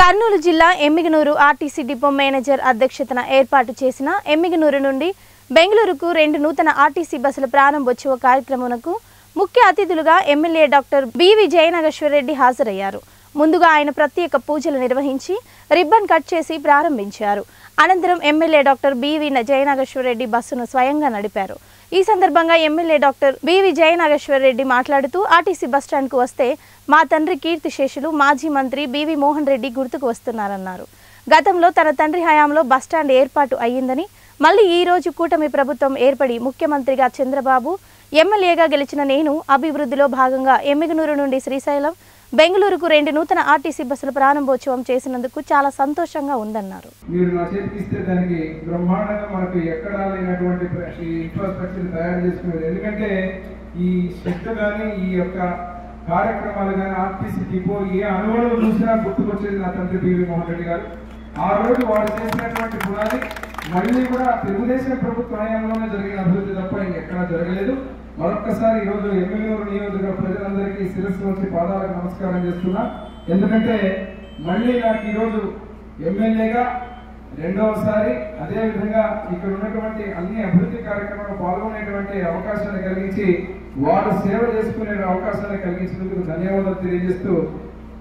కర్నూలు జిల్లా Emmiganur RTC depot manager అధ్యక్షతన ఏర్పాటు చేసిన ఎమ్మిగనూరు నుండి బెంగళూరుకు 2 నూతన ఆర్టీసీ బస్సుల ప్రారంభోత్సవ కార్యక్రమానికి ముఖ్య అతిథులుగా MLA doctor BV Jayanageswara Reddy హాజరయ్యారు. ముందుగా ఆయన ప్రత్యేక పూజలు నిర్వహించి రిబ్బన్ కట్ చేసి ప్రారంభించారు. అనంతరం MLA doctor BV Jayanageswara Reddy బస్సును స్వయంగా నడిపారు. ఈ సందర్భంగా MLA doctor BV Jayanageswara Reddy మాట్లాడుతూ ఆర్టీసీ బస్టాండ్కు వస్తే మా తండ్రి కీర్తిశేషులు మాజీ మంత్రి బివి మోహన్ రెడ్డి గుర్తుకు వస్తున్నారన్నారు. గతంలో తన తండ్రి హయాంలో బస్టాండ్ ఏర్పాటు అయ్యిందని, మళ్ళీ ఈ రోజు కూటమి ప్రభుత్వం ఏర్పడి ముఖ్యమంత్రిగా చంద్రబాబు, ఎమ్మెల్యేగా గెలిచిన నేను అభివృద్ధిలో భాగంగా ఎమ్మిగనూరు నుండి శ్రీశైలం, బెంగళూరుకు 2 నూతన ఆర్టీసీ బస్సుల ప్రారంభోత్సవం చేసినందుకు చాలా సంతోషంగా ఉందన్నారు. మీరు నా చేతికి ఇస్తే దానికి బ్రహ్మాండంగా మనకు ఎక్కడా లేనటువంటి ఇన్ఫ్రాస్ట్రక్చర్ తయారు చేసుకునేది. ఎందుకంటే ఈ షెడ్ కానీ ఈ యొక్క కార్యక్రమాలు కానీ ఆర్టీసీ డిపో ఏ అనుభవం చూసినా గుర్తుకొచ్చేది నా తండ్రి బివి మోహన్ రెడ్డి గారు. ఆ రోజు వారు చేసినటువంటి పునాది మళ్ళీ కూడా తెలుగుదేశం ప్రభుత్వ హయాంలోనే జరిగిన అభివృద్ధి తప్ప ఇంకెక్కడా జరగలేదు. మరొక్కసారి ఈరోజు ఎమ్మిగనూరు నియోజకవర్గ ప్రజలందరికీ శిరస్సు వచ్చి పాదాలకు నమస్కారం చేస్తున్నా. ఎందుకంటే మళ్ళీ నాకు ఈరోజు ఎమ్మెల్యేగా రెండవసారి అదేవిధంగా ఇక్కడ ఉన్నటువంటి అన్ని అభివృద్ధి కార్యక్రమాల్లో పాల్గొనేటువంటి అవకాశాన్ని కలిగించి వారు సేవ చేసుకునే అవకాశాన్ని కలిగించినందుకు ధన్యవాదాలు తెలియజేస్తూ,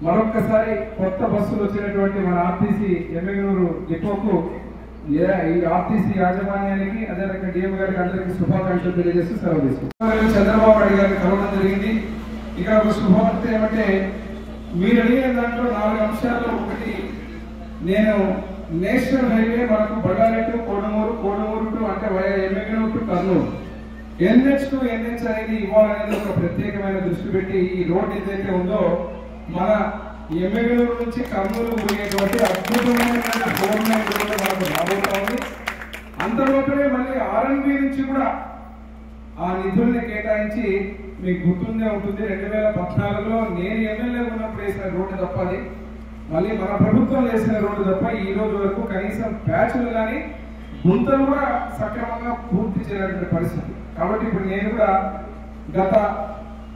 మరొక్కసారి కొత్త బస్సులు వచ్చినటువంటి మన ఆర్టీసీ ఎమ్మిగనూరు డిపోకు ఈ ఆర్టీసీ యాజమాన్యానికి అదే రకంగా డిఎం గారికి అందరికీ శుభాకాంక్షలు తెలియజేస్తూ సెలవు తీసుకుంటాం. చంద్రబాబు నాయుడు గారిని కలవడం జరిగింది. ఇక్కడ ఒక శుభవార్త ఏమంటే, మీరు అడిగిన దాంట్లో 4 అంశాల్లో ఒకటి, నేను నేషనల్ హైవే మనకు బళ్ళారి టు కోడుమూరు, కోడుమూరు టు అంటే Yemmiganur to Kurnool, NH to NH అనేది ఇవ్వాలనేది ఒక ప్రత్యేకమైన దృష్టి పెట్టి ఈ రోడ్ ఏదైతే ఉందో మన ఎమ్మిగనూరు నుంచి కర్నూలు పోయేటువంటి అద్భుతమైన 4 లైన్ రోడ్డు మనకు రాబోతా ఉంది. అంతలోపలే మళ్ళీ R&B నుంచి కూడా ఆ నిధుల్ని కేటాయించి, మీకు గుర్తుండే ఉంటుంది 2014లో నేను ఎమ్మెల్యే ఉన్నప్పుడు వేసిన రోడ్డు తప్పది, మళ్ళీ మన ప్రభుత్వం వేసిన రోడ్డు తప్ప ఈ రోజు వరకు కనీసం ప్యాచ్లు కానీ గుంతలు కూడా సక్రమంగా పూర్తి చేయాల్సిన పరిస్థితి. కాబట్టి ఇప్పుడు నేను కూడా గత